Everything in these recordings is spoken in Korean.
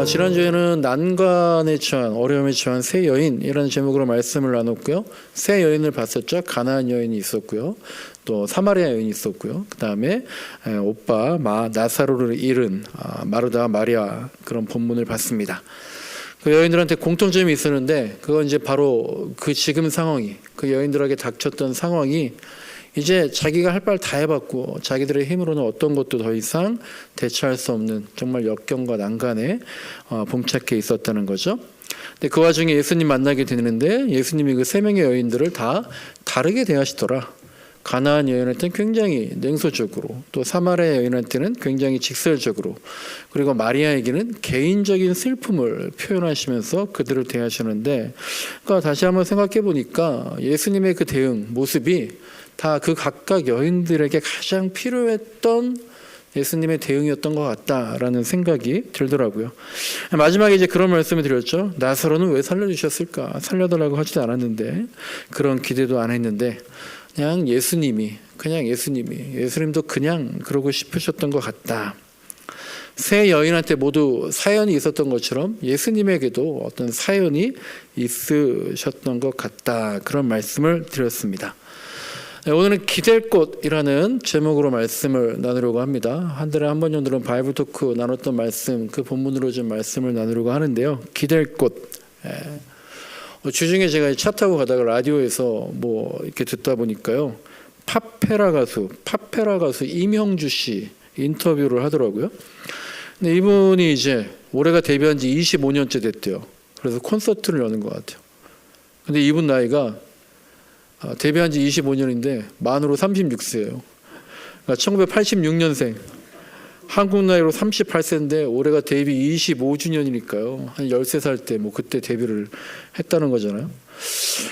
지난주에는 난관에 처한 어려움에 처한 세 여인이라는 제목으로 말씀을 나눴고요. 세 여인을 봤었죠. 가나안 여인이 있었고요. 또 사마리아 여인이 있었고요. 그 다음에 오빠 나사로를 잃은 마르다와 마리아 그런 본문을 봤습니다. 그 여인들한테 공통점이 있었는데 그건 이제 바로 그 지금 상황이 그 여인들에게 닥쳤던 상황이 이제 자기가 할 바를 다 해봤고 자기들의 힘으로는 어떤 것도 더 이상 대처할 수 없는 정말 역경과 난간에 봉착해 있었다는 거죠. 근데 그 와중에 예수님 만나게 되는데 예수님이 그 세 명의 여인들을 다 다르게 대하시더라. 가나안 여인한테는 굉장히 냉소적으로, 또 사마리아 여인한테는 굉장히 직설적으로, 그리고 마리아에게는 개인적인 슬픔을 표현하시면서 그들을 대하시는데, 그러니까 다시 한번 생각해 보니까 예수님의 그 대응 모습이 다 그 각각 여인들에게 가장 필요했던 예수님의 대응이었던 것 같다라는 생각이 들더라고요. 마지막에 이제 그런 말씀을 드렸죠. 나사로는 왜 살려주셨을까? 살려달라고 하지도 않았는데, 그런 기대도 안 했는데, 그냥 예수님도 그냥 그러고 싶으셨던 것 같다. 세 여인한테 모두 사연이 있었던 것처럼 예수님에게도 어떤 사연이 있으셨던 것 같다. 그런 말씀을 드렸습니다. 오늘은 기댈 곳이라는 제목으로 말씀을 나누려고 합니다. 한 달에 한 번 정도는 바이블 토크 나눴던 말씀, 그 본문으로 좀 말씀을 나누려고 하는데요. 기댈 곳. 주중에 제가 차 타고 가다가 라디오에서 이렇게 듣다 보니까요. 파페라 가수 임형주 씨 인터뷰를 하더라고요. 근데 이분이 이제 올해가 데뷔한 지 25년째 됐대요. 그래서 콘서트를 여는 것 같아요. 근데 이분 나이가 데뷔한 지 25년인데 만으로 36세예요. 그러니까 1986년생. 한국 나이로 38세인데 올해가 데뷔 25주년이니까요. 한 13살 때 그때 데뷔를 했다는 거잖아요.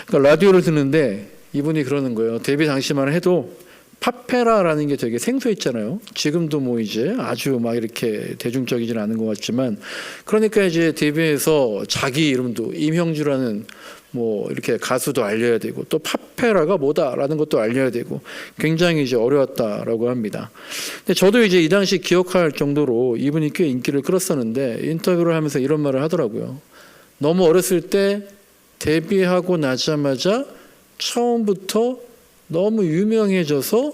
그러니까 라디오를 듣는데 이분이 그러는 거예요. 데뷔 당시만 해도 파페라라는 게 되게 생소했잖아요. 지금도 이제 아주 이렇게 대중적이진 않은 것 같지만, 그러니까 이제 데뷔해서 자기 이름도 임형주라는 이렇게 가수도 알려야 되고, 또 파페라가 뭐다라는 것도 알려야 되고, 굉장히 이제 어려웠다라고 합니다. 근데 저도 이제 이 당시 기억할 정도로 이분이 꽤 인기를 끌었었는데, 인터뷰를 하면서 이런 말을 하더라고요. 너무 어렸을 때 데뷔하고 나자마자 처음부터 너무 유명해져서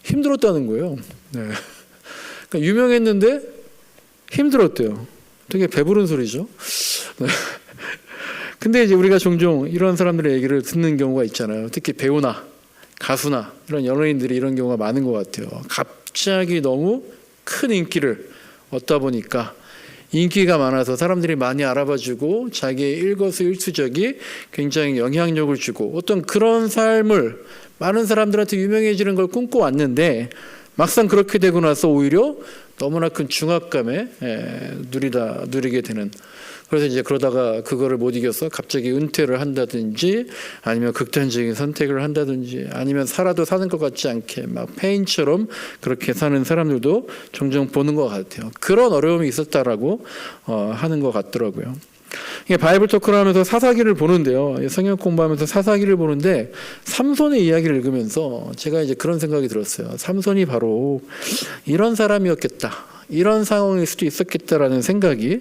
힘들었다는 거예요. 네. 그러니까 유명했는데 힘들었대요. 되게 배부른 소리죠. 네. 근데 이제 우리가 종종 이런 사람들의 얘기를 듣는 경우가 있잖아요. 특히 배우나 가수나 이런 연예인들이 이런 경우가 많은 것 같아요. 갑자기 너무 큰 인기를 얻다 보니까 인기가 많아서 사람들이 많이 알아봐주고 자기의 일거수일투족이 굉장히 영향력을 주고 어떤 그런 삶을 많은 사람들한테 유명해지는 걸 꿈꿔왔는데 막상 그렇게 되고 나서 오히려 너무나 큰 중압감에 누리게 되는, 그래서 이제 그러다가 그거를 못 이겨서 갑자기 은퇴를 한다든지 아니면 극단적인 선택을 한다든지 아니면 살아도 사는 것 같지 않게 페인처럼 그렇게 사는 사람들도 종종 보는 것 같아요. 그런 어려움이 있었다라고 하는 것 같더라고요. 이게 바이블 토크를 하면서 사사기를 보는데요. 성경 공부하면서 사사기를 보는데 삼손의 이야기를 읽으면서 제가 이제 그런 생각이 들었어요. 삼손이 바로 이런 사람이었겠다. 이런 상황일 수도 있었겠다라는 생각이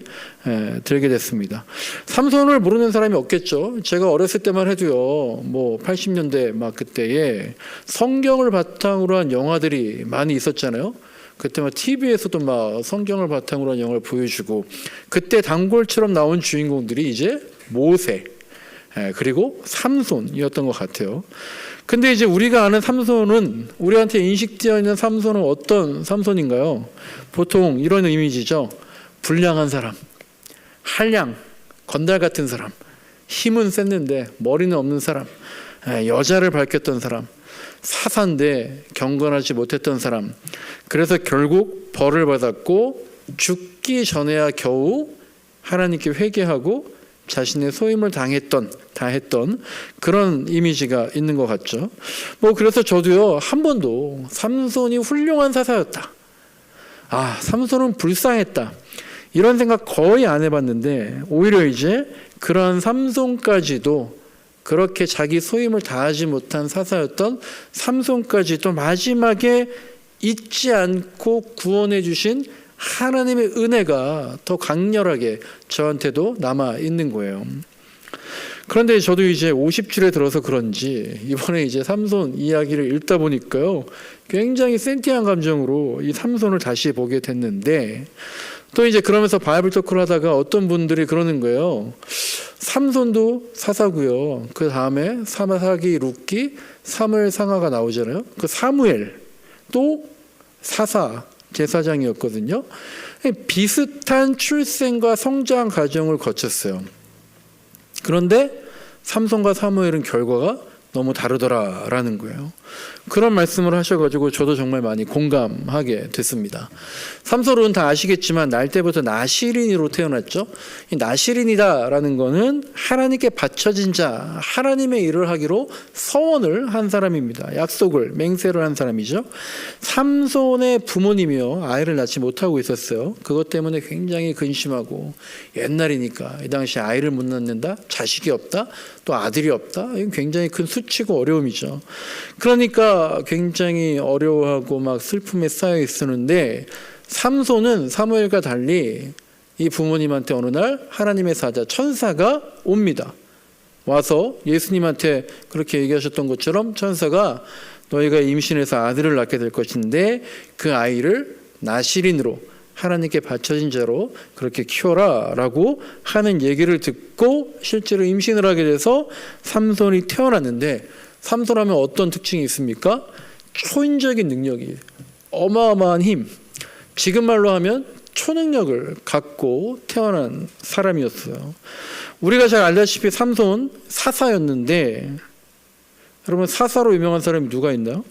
들게 됐습니다. 삼손을 모르는 사람이 없겠죠. 제가 어렸을 때만 해도요, 80년대 그때에 성경을 바탕으로 한 영화들이 많이 있었잖아요. 그때 TV에서도 성경을 바탕으로 한 영화를 보여주고, 그때 단골처럼 나온 주인공들이 이제 모세 그리고 삼손이었던 것 같아요. 근데 이제 우리가 아는 삼손은, 우리한테 인식되어 있는 삼손은 어떤 삼손인가요? 보통 이런 이미지죠. 불량한 사람, 한량, 건달 같은 사람, 힘은 셌는데 머리는 없는 사람, 여자를 밝혔던 사람, 사사인데 경건하지 못했던 사람, 그래서 결국 벌을 받았고 죽기 전에야 겨우 하나님께 회개하고 자신의 소임을 다했던 그런 이미지가 있는 것 같죠. 그래서 저도요, 한 번도 삼손이 훌륭한 사사였다, 삼손은 불쌍했다, 이런 생각 거의 안 해봤는데, 오히려 이제 그런 삼손까지도, 그렇게 자기 소임을 다하지 못한 사사였던 삼손까지도 마지막에 잊지 않고 구원해 주신 하나님의 은혜가 더 강렬하게 저한테도 남아 있는 거예요. 그런데 저도 이제 50줄에 들어서 그런지 이번에 이제 삼손 이야기를 읽다 보니까요, 굉장히 센티한 감정으로 이 삼손을 다시 보게 됐는데, 또 이제 그러면서 바이블 토크를 하다가 어떤 분들이 그러는 거예요. 삼손도 사사고요. 그 다음에 사사기, 룻기, 사무엘, 상하가 나오잖아요. 그 사무엘 또 사사, 제사장이었거든요. 비슷한 출생과 성장 과정을 거쳤어요. 그런데 삼손과 사무엘은 결과가 너무 다르더라라는 거예요. 그런 말씀을 하셔가지고 저도 정말 많이 공감하게 됐습니다. 삼손은 다 아시겠지만 날 때부터 나시린으로 태어났죠. 이 나시린이다라는 거는 하나님께 바쳐진 자, 하나님의 일을 하기로 서원을 한 사람입니다. 약속을, 맹세를 한 사람이죠. 삼손의 부모님이요, 아이를 낳지 못하고 있었어요. 그것 때문에 굉장히 근심하고, 옛날이니까 이 당시 아이를 못 낳는다, 자식이 없다, 또 아들이 없다, 이건 굉장히 큰 수치고 어려움이죠. 그러니까 굉장히 어려워하고 막 슬픔에 쌓여 있었는데, 삼손은 사무엘과 달리 이 부모님한테 어느 날 하나님의 사자 천사가 옵니다. 와서 예수님한테 그렇게 얘기하셨던 것처럼 천사가 너희가 임신해서 아들을 낳게 될 것인데 그 아이를 나시린으로, 하나님께 바쳐진 자로 그렇게 키워라 라고 하는 얘기를 듣고 실제로 임신을 하게 돼서 삼손이 태어났는데, 삼손하면 어떤 특징이 있습니까? 초인적인 능력이, 어마어마한 힘, 지금 말로 하면 초능력을 갖고 태어난 사람이었어요. 우리가 잘 알다시피 삼손 사사였는데, 여러분 사사로 유명한 사람이 누가 있나요?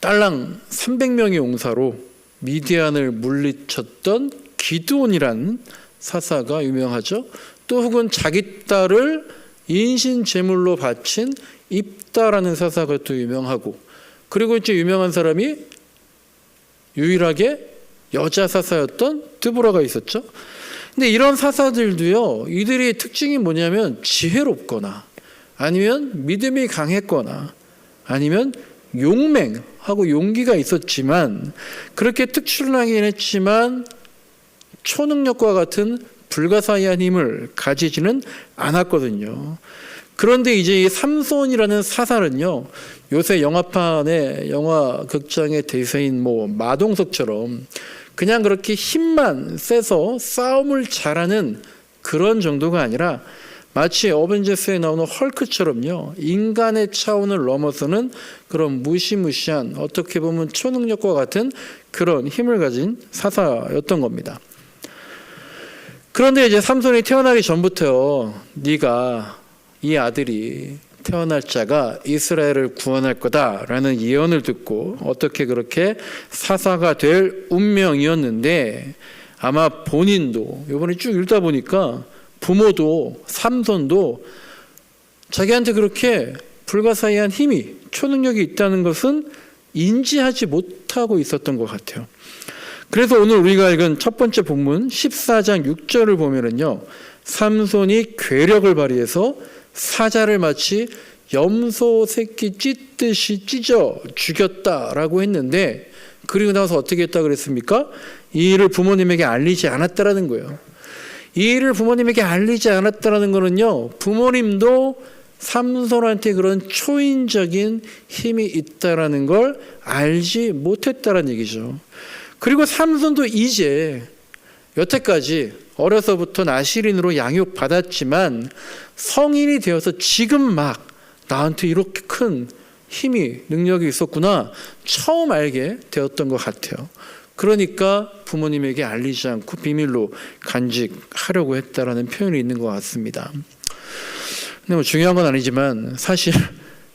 딸랑 300명의 용사로 미디안을 물리쳤던 기드온이라는 사사가 유명하죠. 또 혹은 자기 딸을 인신 제물로 바친 입다라는 사사가 또 유명하고, 그리고 이제 유명한 사람이 유일하게 여자 사사였던 드보라가 있었죠. 근데 이런 사사들도요, 이들의 특징이 뭐냐면 지혜롭거나 아니면 믿음이 강했거나 아니면 용맹하고 용기가 있었지만, 그렇게 특출나긴 했지만 초능력과 같은 불가사의한 힘을 가지지는 않았거든요. 그런데 이제 이 삼손이라는 사사는요, 요새 영화판에, 영화 극장의 대세인 뭐 마동석처럼 그냥 그렇게 힘만 세서 싸움을 잘하는 그런 정도가 아니라 마치 어벤져스에 나오는 헐크처럼요, 인간의 차원을 넘어서는 그런 무시무시한, 어떻게 보면 초능력과 같은 그런 힘을 가진 사사였던 겁니다. 그런데 이제 삼손이 태어나기 전부터요, 네가, 이 아들이 태어날 자가 이스라엘을 구원할 거다라는 예언을 듣고 어떻게 그렇게 사사가 될 운명이었는데, 아마 본인도 이번에 쭉 읽다 보니까 부모도 삼손도 자기한테 그렇게 불가사의한 힘이, 초능력이 있다는 것은 인지하지 못하고 있었던 것 같아요. 그래서 오늘 우리가 읽은 첫 번째 본문 14장 6절을 보면은요, 삼손이 괴력을 발휘해서 사자를 마치 염소 새끼 찢듯이 찢어 죽였다라고 했는데, 그리고 나서 어떻게 했다 그랬습니까? 이 일을 부모님에게 알리지 않았다라는 거예요. 이 일을 부모님에게 알리지 않았다라는 거는요, 부모님도 삼손한테 그런 초인적인 힘이 있다라는 걸 알지 못했다라는 얘기죠. 그리고 삼손도 이제 여태까지 어려서부터 나시린으로 양육받았지만 성인이 되어서 지금 막 나한테 이렇게 큰 힘이, 능력이 있었구나 처음 알게 되었던 것 같아요. 그러니까 부모님에게 알리지 않고 비밀로 간직하려고 했다라는 표현이 있는 것 같습니다. 근데 뭐 중요한 건 아니지만 사실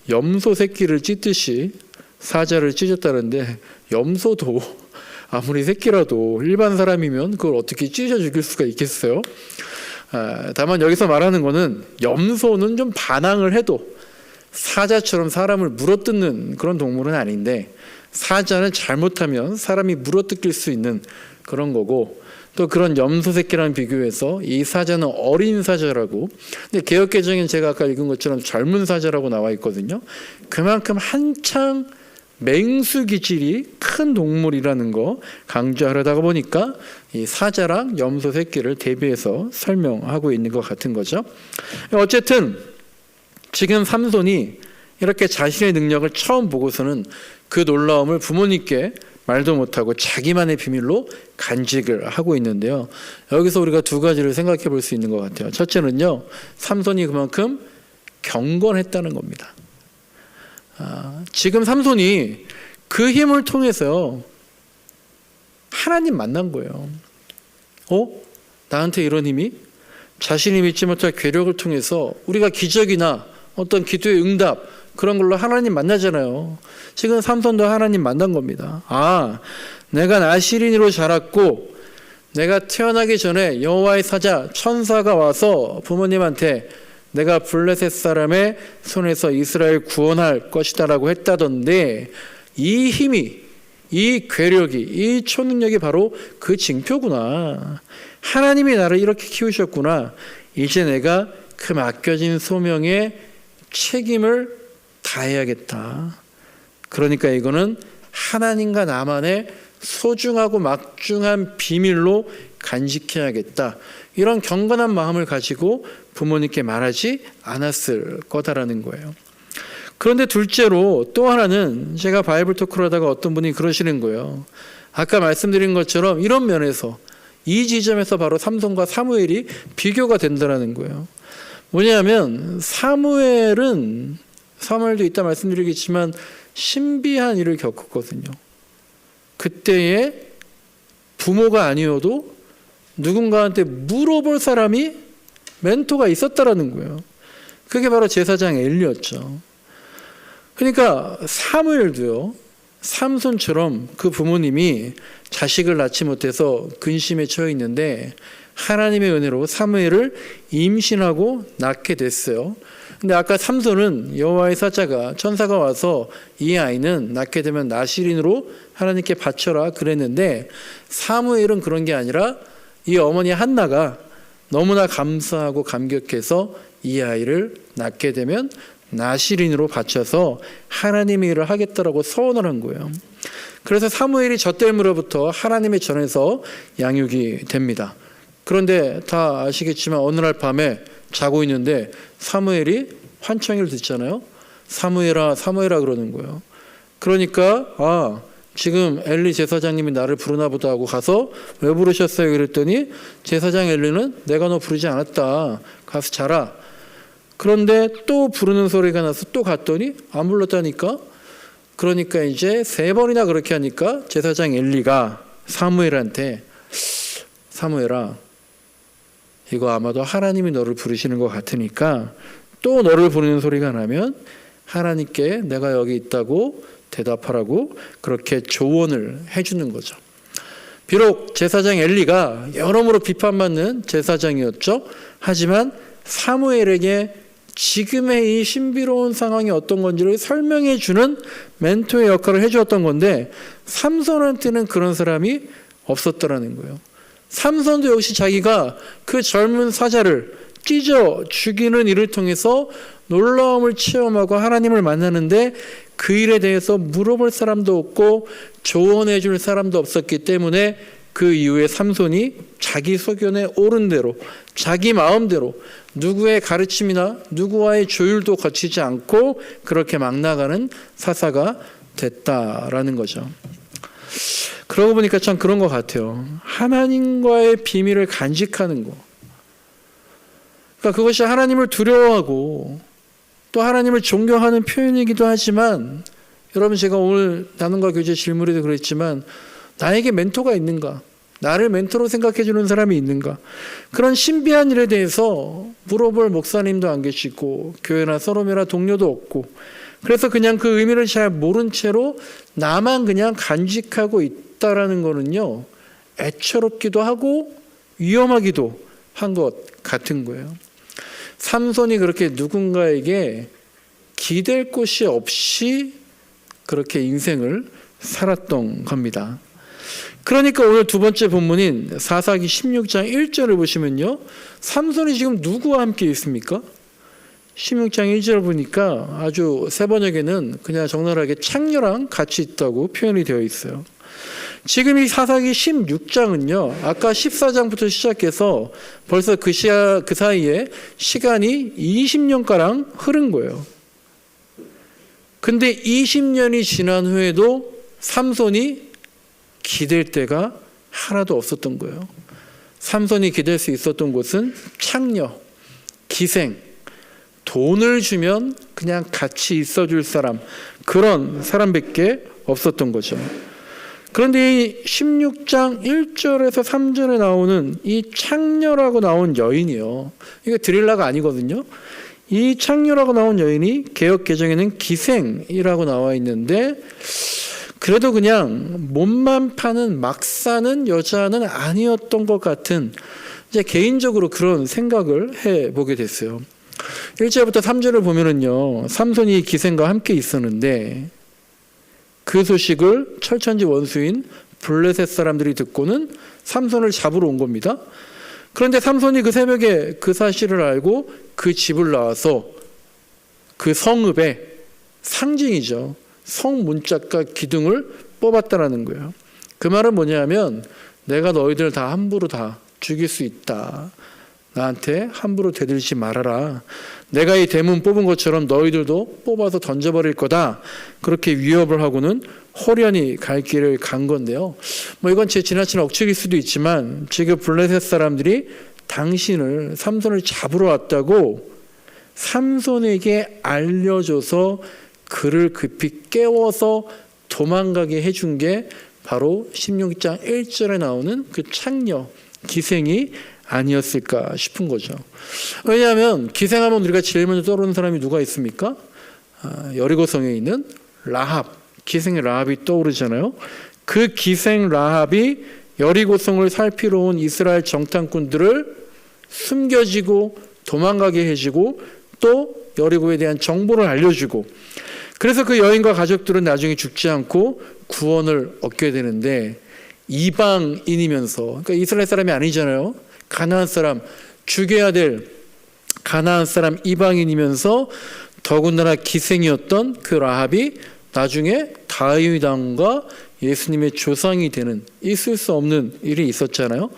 염소 새끼를 찢듯이 사자를 찢었다는데, 염소도 아무리 새끼라도 일반 사람이면 그걸 어떻게 찢어 죽일 수가 있겠어요? 다만 여기서 말하는 거는 염소는 좀 반항을 해도 사자처럼 사람을 물어뜯는 그런 동물은 아닌데, 사자는 잘못하면 사람이 물어뜯길 수 있는 그런 거고, 또 그런 염소 새끼랑 비교해서 이 사자는 어린 사자라고, 근데 개역개정엔 제가 아까 읽은 것처럼 젊은 사자라고 나와 있거든요. 그만큼 한창 맹수 기질이 큰 동물이라는 거 강조하려다가 보니까 이 사자랑 염소 새끼를 대비해서 설명하고 있는 것 같은 거죠. 어쨌든 지금 삼손이 이렇게 자신의 능력을 처음 보고서는 그 놀라움을 부모님께 말도 못하고 자기만의 비밀로 간직을 하고 있는데요. 여기서 우리가 두 가지를 생각해 볼 수 있는 것 같아요. 첫째는요, 삼손이 그만큼 경건했다는 겁니다. 지금 삼손이 그 힘을 통해서 하나님 만난 거예요. 나한테 이런 힘이? 자신이 믿지 못할 괴력을 통해서 우리가 기적이나 어떤 기도의 응답 그런 걸로 하나님 만나잖아요. 지금 삼손도 하나님 만난 겁니다. 내가 나시린으로 자랐고 내가 태어나기 전에 여호와의 사자 천사가 와서 부모님한테 내가 블레셋 사람의 손에서 이스라엘 구원할 것이다 라고 했다던데, 이 힘이, 이 괴력이, 이 초능력이 바로 그 징표구나. 하나님이 나를 이렇게 키우셨구나. 이제 내가 그 맡겨진 소명의 책임을 다해야겠다. 그러니까 이거는 하나님과 나만의 소중하고 막중한 비밀로 간직해야겠다. 이런 경건한 마음을 가지고 부모님께 말하지 않았을 거다라는 거예요. 그런데 둘째로 또 하나는, 제가 바이블 토크를 하다가 어떤 분이 그러시는 거예요. 아까 말씀드린 것처럼 이런 면에서, 이 지점에서 바로 삼손과 사무엘이 비교가 된다는 거예요. 뭐냐면 사무엘도 이따 말씀드리겠지만 신비한 일을 겪었거든요. 그때에 부모가 아니어도 누군가한테 물어볼 사람이, 멘토가 있었다라는 거예요. 그게 바로 제사장 엘리였죠. 그러니까 사무엘도요, 삼손처럼 그 부모님이 자식을 낳지 못해서 근심에 처해 있는데 하나님의 은혜로 사무엘을 임신하고 낳게 됐어요. 근데 아까 삼손은 여호와의 사자가, 천사가 와서 이 아이는 낳게 되면 나시린으로 하나님께 바쳐라 그랬는데, 사무엘은 그런 게 아니라 이 어머니 한나가 너무나 감사하고 감격해서 이 아이를 낳게 되면 나시린으로 바쳐서 하나님의 일을 하겠다라고 서원을 한 거예요. 그래서 사무엘이 젖될무로부터 하나님의 전에서 양육이 됩니다. 그런데 다 아시겠지만 어느 날 밤에 자고 있는데 사무엘이 환청을 듣잖아요. 사무엘아, 사무엘아 그러는 거예요. 그러니까 지금 엘리 제사장님이 나를 부르나 보다 하고 가서 왜 부르셨어요? 그랬더니 제사장 엘리는 내가 너 부르지 않았다. 가서 자라. 그런데 또 부르는 소리가 나서 또 갔더니 안 불렀다니까. 그러니까 이제 3번이나 그렇게 하니까 제사장 엘리가 사무엘한테, 사무엘아, 이거 아마도 하나님이 너를 부르시는 것 같으니까 또 너를 부르는 소리가 나면 하나님께 내가 여기 있다고 대답하라고 그렇게 조언을 해주는 거죠. 비록 제사장 엘리가 여러모로 비판받는 제사장이었죠. 하지만 사무엘에게 지금의 이 신비로운 상황이 어떤 건지를 설명해 주는 멘토의 역할을 해주었던 건데, 삼손한테는 그런 사람이 없었더라는 거예요. 삼손도 역시 자기가 그 젊은 사자를 찢어 죽이는 일을 통해서 놀라움을 체험하고 하나님을 만나는데, 그 일에 대해서 물어볼 사람도 없고 조언해 줄 사람도 없었기 때문에 그 이후에 삼손이 자기 소견에 옳은 대로, 자기 마음대로 누구의 가르침이나 누구와의 조율도 거치지 않고 그렇게 막 나가는 사사가 됐다라는 거죠. 그러고 보니까 참 그런 것 같아요. 하나님과의 비밀을 간직하는 거. 그러니까 그것이 하나님을 두려워하고 또 하나님을 존경하는 표현이기도 하지만, 여러분 제가 오늘 나눔과 교제 질문에도 그랬지만, 나에게 멘토가 있는가? 나를 멘토로 생각해 주는 사람이 있는가? 그런 신비한 일에 대해서 물어볼 목사님도 안 계시고 교회나 서로메나 동료도 없고, 그래서 그냥 그 의미를 잘 모른 채로 나만 그냥 간직하고 있다라는 거는요, 애처롭기도 하고 위험하기도 한 것 같은 거예요. 삼손이 그렇게 누군가에게 기댈 곳이 없이 그렇게 인생을 살았던 겁니다. 그러니까 오늘 두 번째 본문인 사사기 16장 1절을 보시면요, 삼손이 지금 누구와 함께 있습니까? 16장 1절 보니까 아주 새 번역에는 그냥 적나라하게 창녀랑 같이 있다고 표현이 되어 있어요. 지금 이 사사기 16장은요, 아까 14장부터 시작해서 벌써 그 사이에 시간이 20년가량 흐른 거예요. 근데 20년이 지난 후에도 삼손이 기댈 때가 하나도 없었던 거예요. 삼손이 기댈 수 있었던 곳은 창녀, 기생, 돈을 주면 그냥 같이 있어줄 사람, 그런 사람밖에 없었던 거죠. 그런데 이 16장 1절에서 3절에 나오는 이 창녀라고 나온 여인이요, 이거 드릴라가 아니거든요. 이 창녀라고 나온 여인이 개역 개정에는 기생이라고 나와 있는데, 그래도 그냥 몸만 파는 막 사는 여자는 아니었던 것 같은, 이제 개인적으로 그런 생각을 해보게 됐어요. 1절부터 3절을 보면은요, 삼손이 기생과 함께 있었는데 그 소식을 철천지 원수인 블레셋 사람들이 듣고는 삼손을 잡으러 온 겁니다. 그런데 삼손이 그 새벽에 그 사실을 알고 그 집을 나와서 그 성읍의 상징이죠, 성문짝과 기둥을 뽑았다라는 거예요. 그 말은 뭐냐면, 내가 너희들 다 함부로 다 죽일 수 있다. 나한테 함부로 대들지 말아라. 내가 이 대문 뽑은 것처럼 너희들도 뽑아서 던져버릴 거다. 그렇게 위협을 하고는 호련히 갈 길을 간 건데요. 이건 제 지나친 억측일 수도 있지만, 지금 블레셋 사람들이 당신을, 삼손을 잡으러 왔다고 삼손에게 알려줘서 그를 급히 깨워서 도망가게 해준 게 바로 16장 1절에 나오는 그 창녀, 기생이 아니었을까 싶은 거죠. 왜냐하면 기생하면 우리가 제일 먼저 떠오르는 사람이 누가 있습니까? 여리고성에 있는 라합, 기생의 라합이 떠오르잖아요. 그 기생 라합이 여리고성을 살피러 온 이스라엘 정탐꾼들을 숨겨지고 도망가게 해주고, 또 여리고에 대한 정보를 알려주고, 그래서 그 여인과 가족들은 나중에 죽지 않고 구원을 얻게 되는데, 이방인이면서, 그러니까 이스라엘 사람이 아니잖아요. 가나안 사람, 죽여야 될 가나안 사람, 이방인이면서 더군다나 기생이었던 그 라합이 나중에 다윗 왕과 예수님의 조상이 되는, 있을 수 없는 일이 있었잖아요.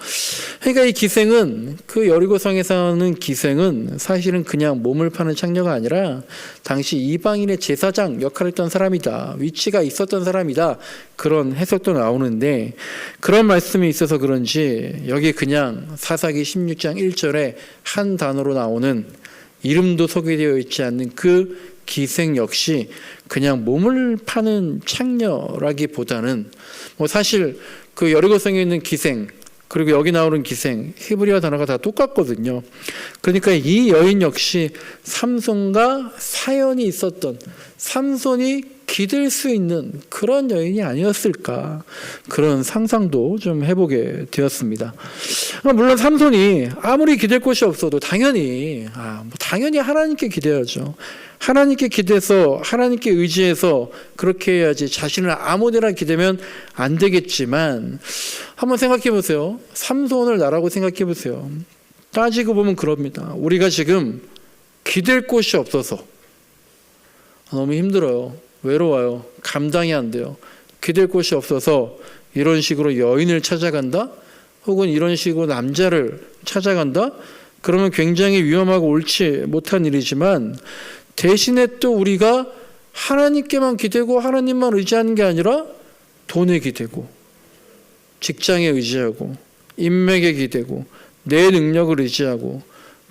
그러니까 이 기생은, 그 여리고성에 사는 기생은 사실은 그냥 몸을 파는 창녀가 아니라 당시 이방인의 제사장 역할을 했던 사람이다, 위치가 있었던 사람이다, 그런 해석도 나오는데, 그런 말씀이 있어서 그런지 여기 그냥 사사기 16장 1절에 한 단어로 나오는, 이름도 소개되어 있지 않는 그 기생 역시 그냥 몸을 파는 창녀라기보다는, 사실 그 여리고성에 있는 기생, 그리고 여기 나오는 기생, 히브리어 단어가 다 똑같거든요. 그러니까 이 여인 역시 삼손과 사연이 있었던, 삼손이 기댈 수 있는 그런 여인이 아니었을까, 그런 상상도 좀 해보게 되었습니다. 물론 삼손이 아무리 기댈 곳이 없어도 당연히 하나님께 기대야죠. 하나님께 기대서, 하나님께 의지해서 그렇게 해야지, 자신을 아무데나 기대면 안 되겠지만, 한번 생각해 보세요. 삼손을 나라고 생각해 보세요. 따지고 보면 그럽니다. 우리가 지금 기댈 곳이 없어서 너무 힘들어요. 외로워요. 감당이 안 돼요. 기댈 곳이 없어서 이런 식으로 여인을 찾아간다? 혹은 이런 식으로 남자를 찾아간다? 그러면 굉장히 위험하고 옳지 못한 일이지만, 대신에 또 우리가 하나님께만 기대고 하나님만 의지하는 게 아니라 돈에 기대고, 직장에 의지하고, 인맥에 기대고, 내 능력을 의지하고,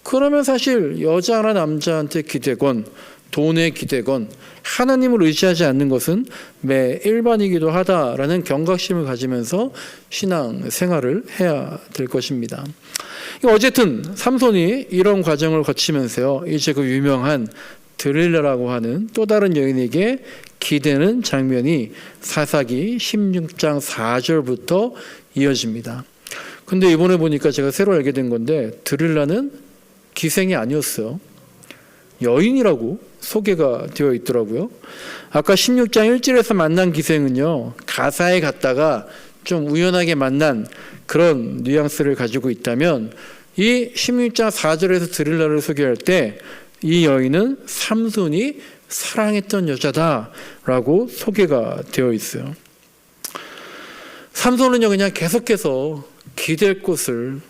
그러면 사실 여자나 남자한테 기대건 돈에 기대건 하나님을 의지하지 않는 것은 매 일반이기도 하다라는 경각심을 가지면서 신앙 생활을 해야 될 것입니다. 어쨌든 삼손이 이런 과정을 거치면서요, 이제 그 유명한 드릴라라고 하는 또 다른 여인에게 기대는 장면이 사사기 16장 4절부터 이어집니다. 근데 이번에 보니까 제가 새로 알게 된 건데, 드릴라는 기생이 아니었어요. 여인이라고 소개가 되어 있더라고요. 아까 16장 1절에서 만난 기생은요, 가사에 갔다가 좀 우연하게 만난 그런 뉘앙스를 가지고 있다면, 이 16장 4절에서 드릴라를 소개할 때 이 여인은 삼손이 사랑했던 여자다라고 소개가 되어 있어요. 삼손은요 그냥 계속해서 기댈 곳을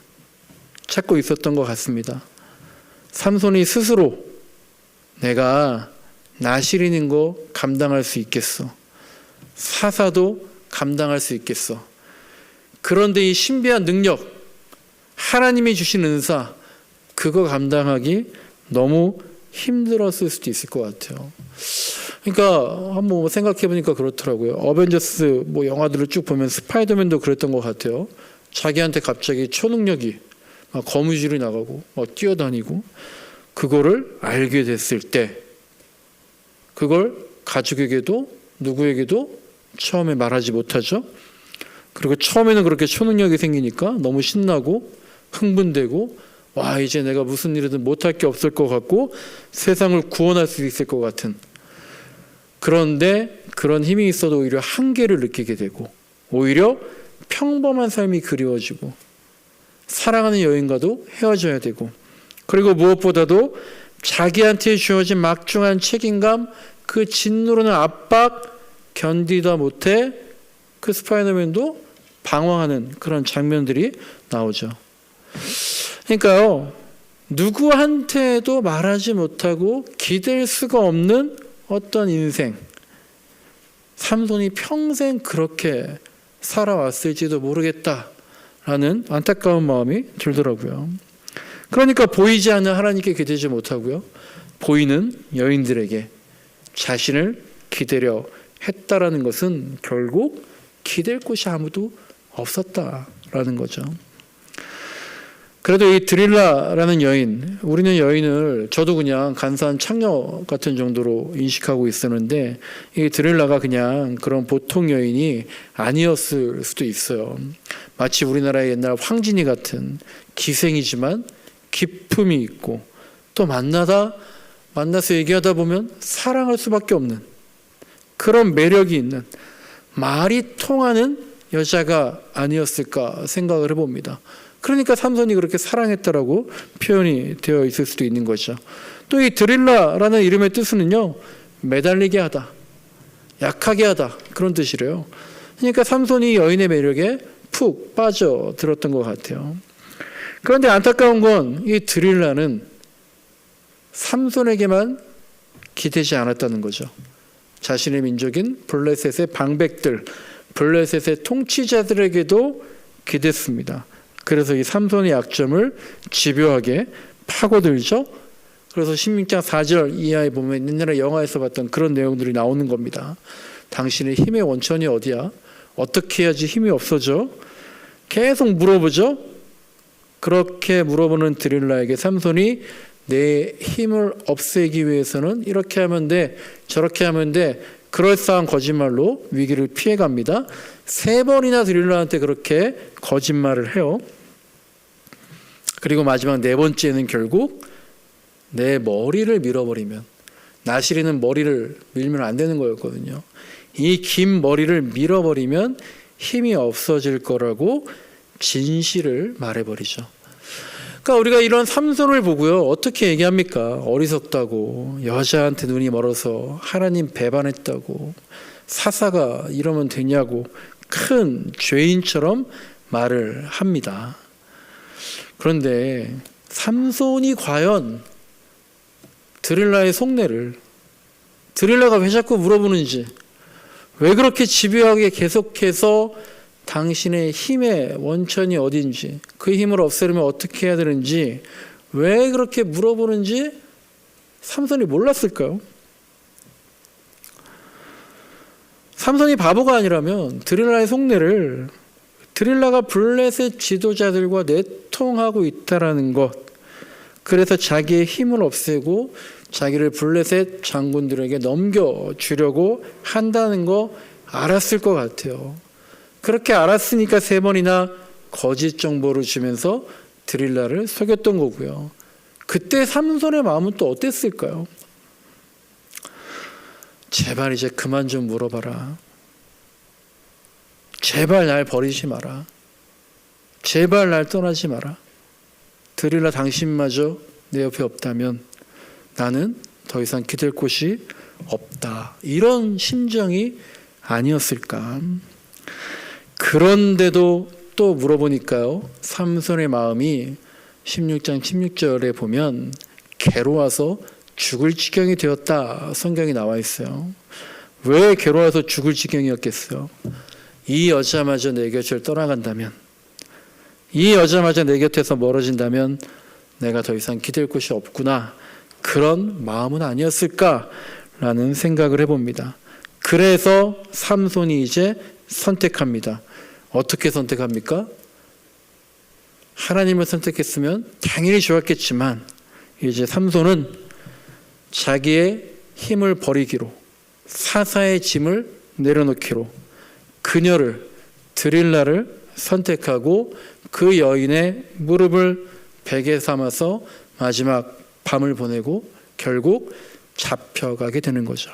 찾고 있었던 것 같습니다. 삼손이 스스로 내가 나시리는 거 감당할 수 있겠어. 사사도 감당할 수 있겠어. 그런데 이 신비한 능력, 하나님이 주신 은사, 그거 감당하기 너무 힘들었을 수도 있을 것 같아요. 그러니까 한번 생각해 보니까 그렇더라고요. 어벤져스 영화들을 쭉 보면 스파이더맨도 그랬던 것 같아요. 자기한테 갑자기 초능력이 막 거미줄이 나가고 막 뛰어다니고, 그거를 알게 됐을 때 그걸 가족에게도 누구에게도 처음에 말하지 못하죠. 그리고 처음에는 그렇게 초능력이 생기니까 너무 신나고 흥분되고, 와 이제 내가 무슨 일이든 못할 게 없을 것 같고 세상을 구원할 수 있을 것 같은, 그런데 그런 힘이 있어도 오히려 한계를 느끼게 되고 오히려 평범한 삶이 그리워지고 사랑하는 여인과도 헤어져야 되고, 그리고 무엇보다도 자기한테 주어진 막중한 책임감, 그 짓누르는 압박 견디다 못해 그 스파이더맨도 방황하는 그런 장면들이 나오죠. 그러니까요, 누구한테도 말하지 못하고 기댈 수가 없는 어떤 인생, 삼손이 평생 그렇게 살아왔을지도 모르겠다라는 안타까운 마음이 들더라고요. 그러니까 보이지 않는 하나님께 기대지 못하고요, 보이는 여인들에게 자신을 기대려 했다라는 것은 결국 기댈 곳이 아무도 없었다라는 거죠. 그래도 이 드릴라라는 여인, 우리는 여인을 저도 그냥 간사한 창녀 같은 정도로 인식하고 있었는데, 이 드릴라가 그냥 그런 보통 여인이 아니었을 수도 있어요. 마치 우리나라의 옛날 황진이 같은 기생이지만 기품이 있고, 또 만나서 얘기하다 보면 사랑할 수밖에 없는 그런 매력이 있는, 말이 통하는 여자가 아니었을까 생각을 해봅니다. 그러니까 삼손이 그렇게 사랑했다라고 표현이 되어 있을 수도 있는 거죠. 또 이 드릴라라는 이름의 뜻은요, 매달리게 하다, 약하게 하다, 그런 뜻이래요. 그러니까 삼손이 여인의 매력에 푹 빠져들었던 것 같아요. 그런데 안타까운 건 이 드릴라는 삼손에게만 기대지 않았다는 거죠. 자신의 민족인 블레셋의 방백들, 블레셋의 통치자들에게도 기댔습니다. 그래서 이 삼손의 약점을 집요하게 파고들죠. 그래서 신명기장 4절 이하에 보면 옛날에 영화에서 봤던 그런 내용들이 나오는 겁니다. 당신의 힘의 원천이 어디야? 어떻게 해야지 힘이 없어져? 계속 물어보죠. 그렇게 물어보는 드릴라에게 삼손이 내 힘을 없애기 위해서는 이렇게 하면 돼, 저렇게 하면 돼, 그럴싸한 거짓말로 위기를 피해갑니다. 3번이나 드릴라한테 그렇게 거짓말을 해요. 그리고 마지막 4번째는 결국 내 머리를 밀어버리면, 나시리는 머리를 밀면 안 되는 거였거든요. 이 긴 머리를 밀어버리면 힘이 없어질 거라고 진실을 말해버리죠. 그러니까 우리가 이런 삼손을 보고요, 어떻게 얘기합니까? 어리석다고, 여자한테 눈이 멀어서 하나님 배반했다고, 사사가 이러면 되냐고 큰 죄인처럼 말을 합니다. 그런데 삼손이 과연 드릴라의 속내를, 드릴라가 왜 자꾸 물어보는지, 왜 그렇게 집요하게 계속해서 당신의 힘의 원천이 어딘지, 그 힘을 없애려면 어떻게 해야 되는지 왜 그렇게 물어보는지 삼손이 몰랐을까요? 삼손이 바보가 아니라면 드릴라의 속내를, 드릴라가 블레셋 지도자들과 내통하고 있다라는 것, 그래서 자기의 힘을 없애고 자기를 블레셋 장군들에게 넘겨주려고 한다는 거 알았을 것 같아요. 그렇게 알았으니까 3번이나 거짓 정보를 주면서 드릴라를 속였던 거고요. 그때 삼손의 마음은 또 어땠을까요? 제발 이제 그만 좀 물어봐라. 제발 날 버리지 마라. 제발 날 떠나지 마라. 드릴라 당신마저 내 옆에 없다면 나는 더 이상 기댈 곳이 없다. 이런 심정이 아니었을까. 그런데도 또 물어보니까요, 삼손의 마음이 16장 16절에 보면 괴로워서 죽을 지경이 되었다 성경이 나와 있어요. 왜 괴로워서 죽을 지경이었겠어요? 이 여자마저 내 곁을 떠나간다면, 이 여자마저 내 곁에서 멀어진다면 내가 더 이상 기댈 곳이 없구나, 그런 마음은 아니었을까라는 생각을 해봅니다. 그래서 삼손이 이제 선택합니다. 어떻게 선택합니까? 하나님을 선택했으면 당연히 좋았겠지만 이제 삼손은 자기의 힘을 버리기로, 사사의 짐을 내려놓기로 그녀를, 드릴라를 선택하고 그 여인의 무릎을 베개 삼아서 마지막 밤을 보내고 결국 잡혀가게 되는 거죠.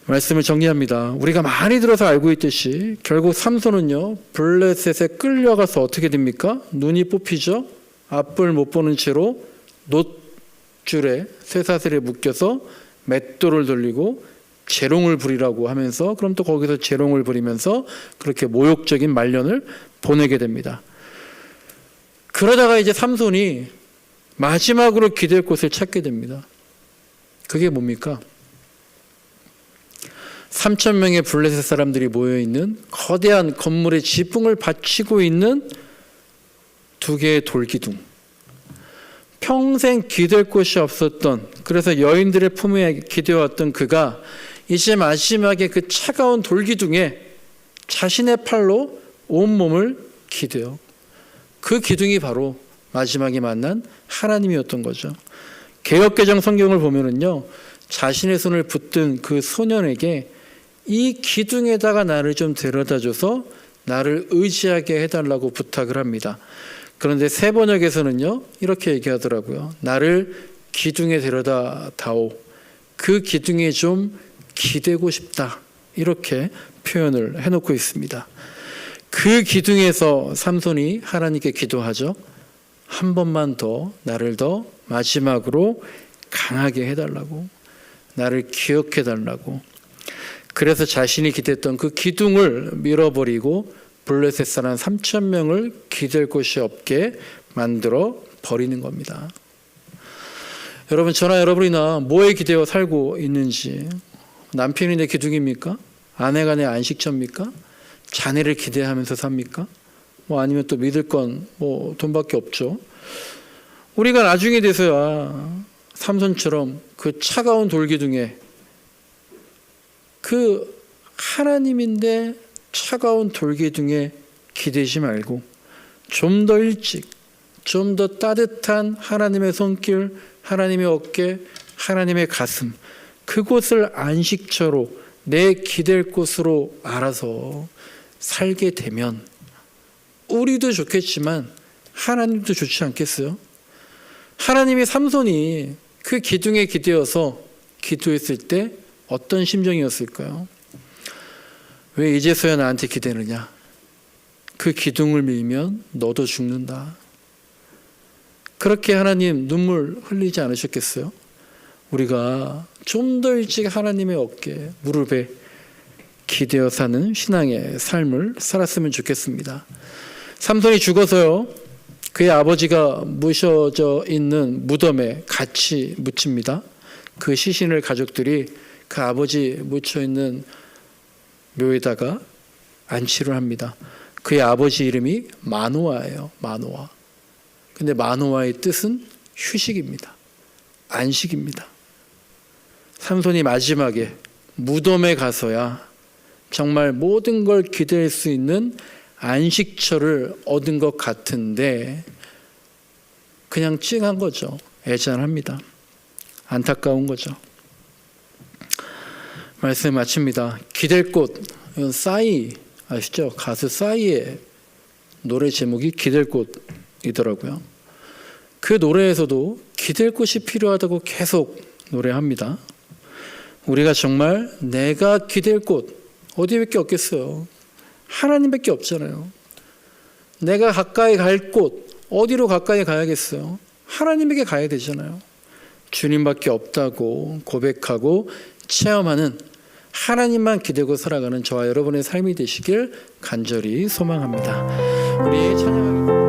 말씀을 정리합니다. 우리가 많이 들어서 알고 있듯이 결국 삼손은요, 블레셋에 끌려가서 어떻게 됩니까? 눈이 뽑히죠. 앞을 못 보는 채로 놋줄에 쇠사슬에 묶여서 맷돌을 돌리고 재롱을 부리라고 하면서, 그럼 또 거기서 재롱을 부리면서 그렇게 모욕적인 말년을 보내게 됩니다. 그러다가 이제 삼손이 마지막으로 기댈 곳을 찾게 됩니다. 그게 뭡니까? 3,000명의 블레셋 사람들이 모여있는 거대한 건물의 지붕을 받치고 있는 두 개의 돌기둥. 평생 기댈 곳이 없었던, 그래서 여인들의 품에 기대어왔던 그가 이제 마지막에 그 차가운 돌기둥에 자신의 팔로 온몸을 기대어, 그 기둥이 바로 마지막에 만난 하나님이었던 거죠. 개역개정 성경을 보면은요, 자신의 손을 붙든 그 소년에게 이 기둥에다가 나를 좀 데려다줘서 나를 의지하게 해달라고 부탁을 합니다. 그런데 새 번역에서는요, 이렇게 얘기하더라고요. 나를 기둥에 데려다 다오. 그 기둥에 좀 기대고 싶다. 이렇게 표현을 해놓고 있습니다. 그 기둥에서 삼손이 하나님께 기도하죠. 한 번만 더 나를 더 마지막으로 강하게 해달라고, 나를 기억해달라고. 그래서 자신이 기댔던 그 기둥을 밀어버리고 블레셋 사람 3,000명을 기댈 곳이 없게 만들어 버리는 겁니다. 여러분, 저나 여러분이나 뭐에 기대어 살고 있는지, 남편이 내 기둥입니까? 아내가 내 안식처입니까? 자녀를 기대하면서 삽니까? 아니면 또 믿을 건 돈밖에 없죠. 우리가 나중에 돼서야 삼손처럼 그 차가운 돌기둥에, 그 하나님인데 차가운 돌기둥에 기대지 말고 좀 더 일찍, 좀 더 따뜻한 하나님의 손길, 하나님의 어깨, 하나님의 가슴, 그곳을 안식처로 내 기댈 곳으로 알아서 살게 되면 우리도 좋겠지만 하나님도 좋지 않겠어요? 하나님이 삼손이 그 기둥에 기대어서 기도했을 때 어떤 심정이었을까요? 왜 이제서야 나한테 기대느냐? 그 기둥을 밀면 너도 죽는다. 그렇게 하나님 눈물 흘리지 않으셨겠어요? 우리가 좀 더 일찍 하나님의 어깨, 무릎에 기대어 사는 신앙의 삶을 살았으면 좋겠습니다. 삼손이 죽어서요, 그의 아버지가 묻혀져 있는 무덤에 같이 묻힙니다. 그 시신을 가족들이 그 아버지 묻혀있는 묘에다가 안치를 합니다. 그의 아버지 이름이 마노아예요. 마노아. 근데 마노아의 뜻은 휴식입니다. 안식입니다. 삼손이 마지막에 무덤에 가서야 정말 모든 걸 기댈 수 있는 안식처를 얻은 것 같은데 그냥 찡한 거죠. 애잔합니다. 안타까운 거죠. 말씀 마칩니다. 기댈 곳, 싸이 아시죠? 가수 싸이의 노래 제목이 기댈 곳이더라고요. 그 노래에서도 기댈 곳이 필요하다고 계속 노래합니다. 우리가 정말 내가 기댈 곳 어디밖에 없겠어요? 하나님밖에 없잖아요. 내가 가까이 갈 곳 어디로 가까이 가야겠어요? 하나님에게 가야 되잖아요. 주님밖에 없다고 고백하고 체험하는, 하나님만 기대고 살아가는 저와 여러분의 삶이 되시길 간절히 소망합니다. 우리 찬양하겠습니다.